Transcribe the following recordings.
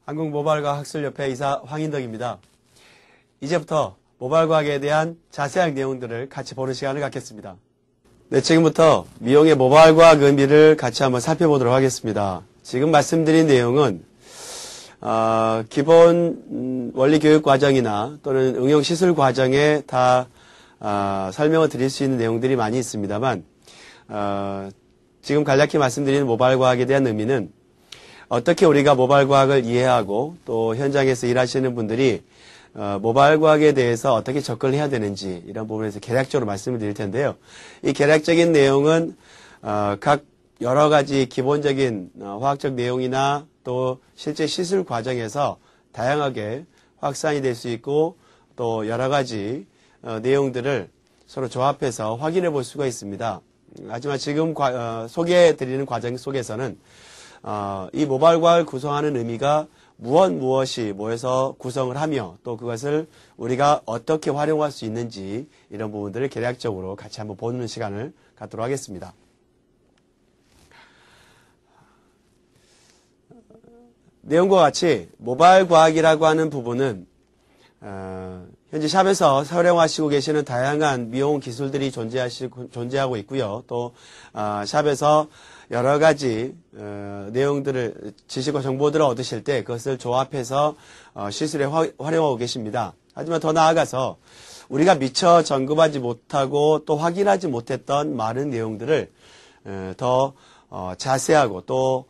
한국모발과학술협회 이사 황인덕입니다. 이제부터 모발과학에 대한 자세한 내용들을 같이 보는 시간을 갖겠습니다. 네, 지금부터 미용의 모발과학 의미를 같이 한번 살펴보도록 하겠습니다. 지금 말씀드린 내용은 기본 원리교육 과정이나 또는 응용시술 과정에 다 설명을 드릴 수 있는 내용들이 많이 있습니다만 지금 간략히 말씀드리는 모발과학에 대한 의미는 어떻게 우리가 모발과학을 이해하고 또 현장에서 일하시는 분들이 모발과학에 대해서 어떻게 접근을 해야 되는지 이런 부분에서 개략적으로 말씀을 드릴 텐데요. 이 개략적인 내용은 각 여러 가지 기본적인 화학적 내용이나 또 실제 시술 과정에서 다양하게 확산이 될 수 있고 또 여러 가지 내용들을 서로 조합해서 확인해 볼 수가 있습니다. 하지만 지금 소개해 드리는 과정 속에서는 이 모발과학을 구성하는 의미가 무엇이 뭐에서 구성을 하며 또 그것을 우리가 어떻게 활용할 수 있는지 이런 부분들을 개략적으로 같이 한번 보는 시간을 갖도록 하겠습니다. 내용과 같이 모발과학이라고 하는 부분은 현재 샵에서 활용하시고 계시는 다양한 미용 기술들이 존재하고 있고요. 또 샵에서 여러 가지 내용들을 지식과 정보들을 얻으실 때 그것을 조합해서 시술에 활용하고 계십니다. 하지만 더 나아가서 우리가 미처 점검하지 못하고 또 확인하지 못했던 많은 내용들을 더 자세하고 또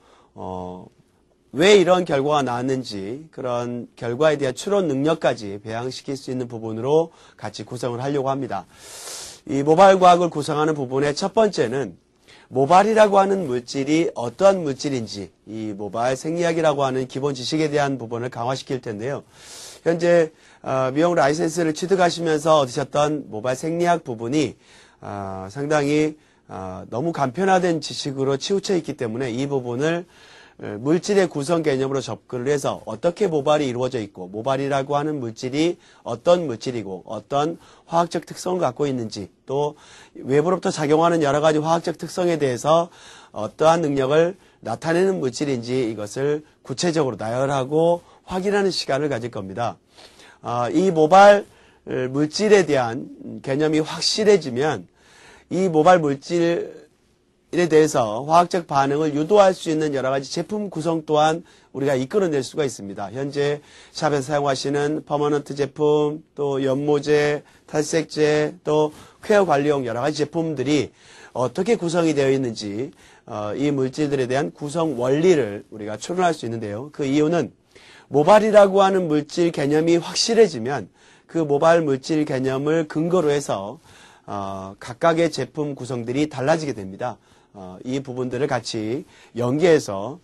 왜 이런 결과가 나왔는지 그런 결과에 대한 추론 능력까지 배양시킬 수 있는 부분으로 같이 구성을 하려고 합니다. 이 모발과학을 구성하는 부분의 첫 번째는 모발이라고 하는 물질이 어떠한 물질인지 이 모발 생리학이라고 하는 기본 지식에 대한 부분을 강화시킬 텐데요. 현재 미용 라이센스를 취득하시면서 얻으셨던 모발 생리학 부분이 상당히 너무 간편화된 지식으로 치우쳐 있기 때문에 이 부분을 물질의 구성 개념으로 접근을 해서 어떻게 모발이 이루어져 있고 모발이라고 하는 물질이 어떤 물질이고 어떤 화학적 특성을 갖고 있는지 또 외부로부터 작용하는 여러 가지 화학적 특성에 대해서 어떠한 능력을 나타내는 물질인지 이것을 구체적으로 나열하고 확인하는 시간을 가질 겁니다. 이 모발 물질에 대한 개념이 확실해지면 이 모발 물질 에 대해서 화학적 반응을 유도할 수 있는 여러 가지 제품 구성 또한 우리가 이끌어낼 수가 있습니다. 현재 샵에서 사용하시는 퍼머넌트 제품, 또 연모제, 탈색제, 또 퀘어 관리용 여러 가지 제품들이 어떻게 구성이 되어 있는지 이 물질들에 대한 구성 원리를 우리가 추론할 수 있는데요. 그 이유는 모발이라고 하는 물질 개념이 확실해지면 그 모발 물질 개념을 근거로 해서 각각의 제품 구성들이 달라지게 됩니다. 이 부분들을 같이 연계해서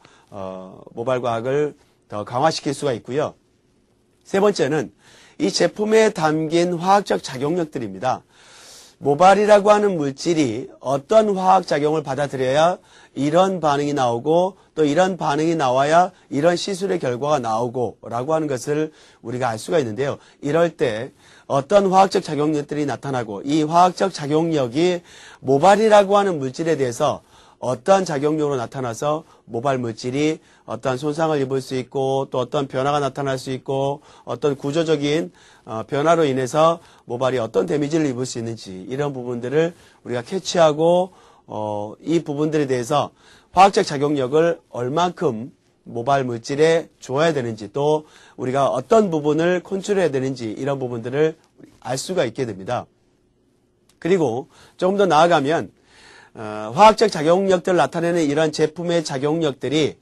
모발과학을 더 강화시킬 수가 있고요. 세 번째는 이 제품에 담긴 화학적 작용력들입니다. 모발이라고 하는 물질이 어떤 화학작용을 받아들여야 이런 반응이 나오고 또 이런 반응이 나와야 이런 시술의 결과가 나오고 라고 하는 것을 우리가 알 수가 있는데요. 이럴 때 어떤 화학적 작용력들이 나타나고 이 화학적 작용력이 모발이라고 하는 물질에 대해서 어떠한 작용력으로 나타나서 모발 물질이 어떠한 손상을 입을 수 있고 또 어떤 변화가 나타날 수 있고 어떤 구조적인 변화로 인해서 모발이 어떤 데미지를 입을 수 있는지 이런 부분들을 우리가 캐치하고 이 부분들에 대해서 화학적 작용력을 얼만큼 모발 물질에 줘야 되는지 또 우리가 어떤 부분을 컨트롤해야 되는지 이런 부분들을 알 수가 있게 됩니다. 그리고 조금 더 나아가면 화학적 작용력들을 나타내는 이런 제품의 작용력들이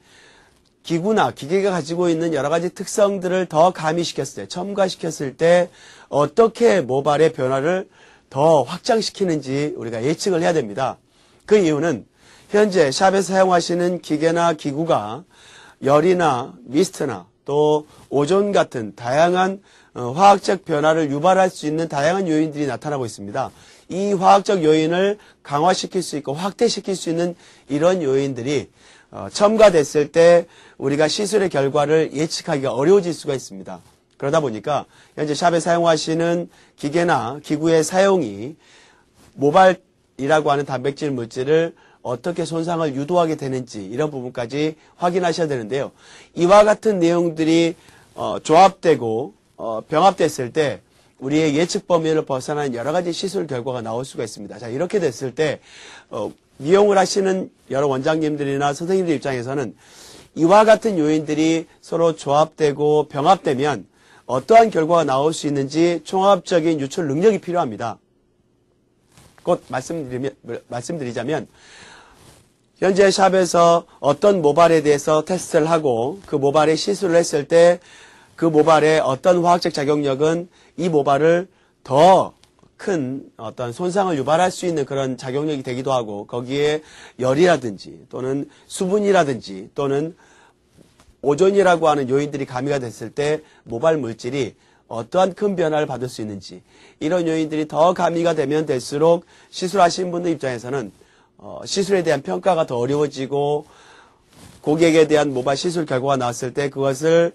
기구나 기계가 가지고 있는 여러 가지 특성들을 더 가미시켰을 때, 첨가시켰을 때 어떻게 모발의 변화를 더 확장시키는지 우리가 예측을 해야 됩니다. 그 이유는 현재 샵에서 사용하시는 기계나 기구가 열이나 미스트나 또 오존 같은 다양한 화학적 변화를 유발할 수 있는 다양한 요인들이 나타나고 있습니다. 이 화학적 요인을 강화시킬 수 있고 확대시킬 수 있는 이런 요인들이 첨가됐을 때 우리가 시술의 결과를 예측하기가 어려워질 수가 있습니다. 그러다 보니까 현재 샵에 사용하시는 기계나 기구의 사용이 모발이라고 하는 단백질 물질을 어떻게 손상을 유도하게 되는지 이런 부분까지 확인하셔야 되는데요. 이와 같은 내용들이 조합되고 병합됐을 때 우리의 예측 범위를 벗어난 여러 가지 시술 결과가 나올 수가 있습니다. 자, 이렇게 됐을 때 미용을 하시는 여러 원장님들이나 선생님들 입장에서는 이와 같은 요인들이 서로 조합되고 병합되면 어떠한 결과가 나올 수 있는지 종합적인 유출 능력이 필요합니다. 곧 말씀드리자면 현재 샵에서 어떤 모발에 대해서 테스트를 하고 그 모발에 시술을 했을 때 그 모발의 어떤 화학적 작용력은 이 모발을 더 큰 어떤 손상을 유발할 수 있는 그런 작용력이 되기도 하고 거기에 열이라든지 또는 수분이라든지 또는 오존이라고 하는 요인들이 가미가 됐을 때 모발 물질이 어떠한 큰 변화를 받을 수 있는지 이런 요인들이 더 가미가 되면 될수록 시술하신 분들 입장에서는 시술에 대한 평가가 더 어려워지고 고객에 대한 모발 시술 결과가 나왔을 때 그것을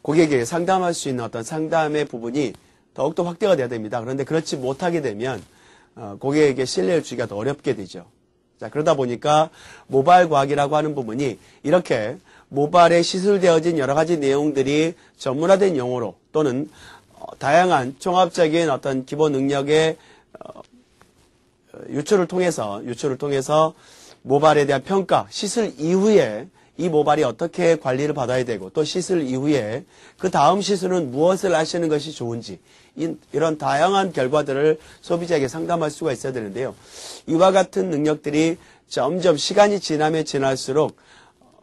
고객에게 상담할 수 있는 어떤 상담의 부분이 더욱더 확대가 돼야 됩니다. 그런데 그렇지 못하게 되면 고객에게 신뢰를 주기가 더 어렵게 되죠. 자, 그러다 보니까 모발 과학이라고 하는 부분이 이렇게 모발에 시술되어진 여러 가지 내용들이 전문화된 용어로 또는 다양한 종합적인 어떤 기본 능력의 유출을 통해서 모발에 대한 평가, 시술 이후에 이 모발이 어떻게 관리를 받아야 되고 또 시술 이후에 그 다음 시술은 무엇을 하시는 것이 좋은지 이런 다양한 결과들을 소비자에게 상담할 수가 있어야 되는데요. 이와 같은 능력들이 점점 시간이 지나면 지날수록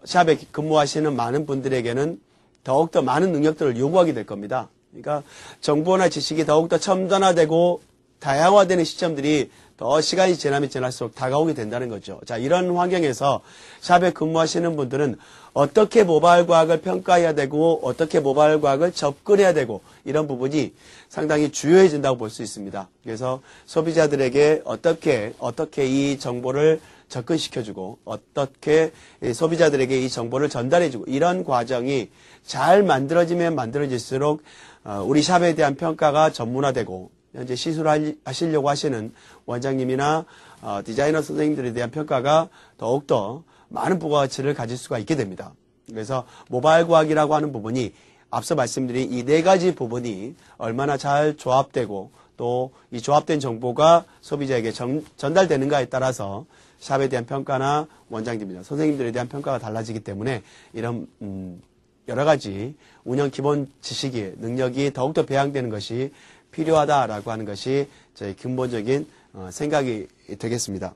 샵에 근무하시는 많은 분들에게는 더욱더 많은 능력들을 요구하게 될 겁니다. 그러니까 정보나 지식이 더욱더 첨단화되고 다양화되는 시점들이 더 시간이 지나면 지날수록 다가오게 된다는 거죠. 자, 이런 환경에서 샵에 근무하시는 분들은 어떻게 모발 과학을 평가해야 되고 어떻게 모발 과학을 접근해야 되고 이런 부분이 상당히 주요해진다고 볼 수 있습니다. 그래서 소비자들에게 어떻게 이 정보를 접근시켜주고 어떻게 소비자들에게 이 정보를 전달해주고 이런 과정이 잘 만들어지면 만들어질수록 우리 샵에 대한 평가가 전문화되고 현재 시술하시려고 하시는 원장님이나 디자이너 선생님들에 대한 평가가 더욱더 많은 부가가치를 가질 수가 있게 됩니다. 그래서 모발 과학이라고 하는 부분이 앞서 말씀드린 이 네 가지 부분이 얼마나 잘 조합되고 또 이 조합된 정보가 소비자에게 전달되는가에 따라서 샵에 대한 평가나 원장님이나 선생님들에 대한 평가가 달라지기 때문에 이런 여러 가지 운영 기본 지식이 능력이 더욱더 배양되는 것이 필요하다라고 하는 것이 저희 근본적인 생각이 되겠습니다.